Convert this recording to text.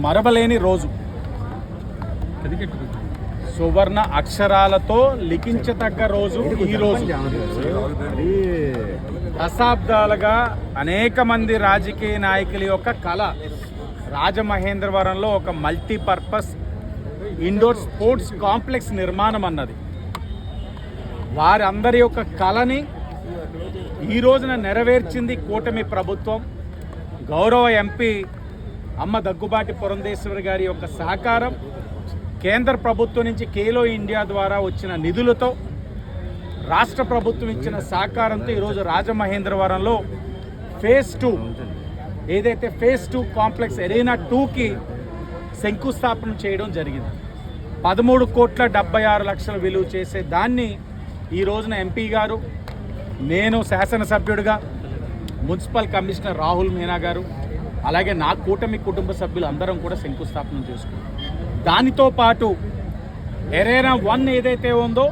మరవలేని రోజు. సువర్ణ అక్షరాలతో లిఖించతగ్గ రోజు ఈ రోజు. దశాబ్దాలుగా అనేక మంది రాజకీయ నాయకుల యొక్క కళ రాజమహేంద్రవరంలో ఒక మల్టీపర్పస్ ఇండోర్ స్పోర్ట్స్ కాంప్లెక్స్ నిర్మాణం అన్నది. వారందరి యొక్క కళని ఈ రోజున నెరవేర్చింది కూటమి ప్రభుత్వం. గౌరవ ఎంపీ అమ్మ దగ్గుబాటి పురంధేశ్వరి గారి యొక్క సహకారం, కేంద్ర ప్రభుత్వం నుంచి ఖేలో ఇండియా ద్వారా వచ్చిన నిధులతో, రాష్ట్ర ప్రభుత్వం ఇచ్చిన సహకారంతో ఈరోజు రాజమహేంద్రవరంలో ఫేజ్ 2 ఏదైతే ఫేజ్ 2 కాంప్లెక్స్ ఎరీనా 2కి శంకుస్థాపన చేయడం జరిగింది. 13,76,00,000 విలువ చేసే దాన్ని ఈ రోజున ఎంపీ గారు, నేను శాసనసభ్యుడిగా, మున్సిపల్ కమిషనర్ రాహుల్ మీనా గారు, అలాగే నా కూటమి కుటుంబ సభ్యులు అందరం కూడా శంకుస్థాపన చేసుకున్నాం. దానితో పాటు ఎరీనా 1 ఏదైతే ఉందో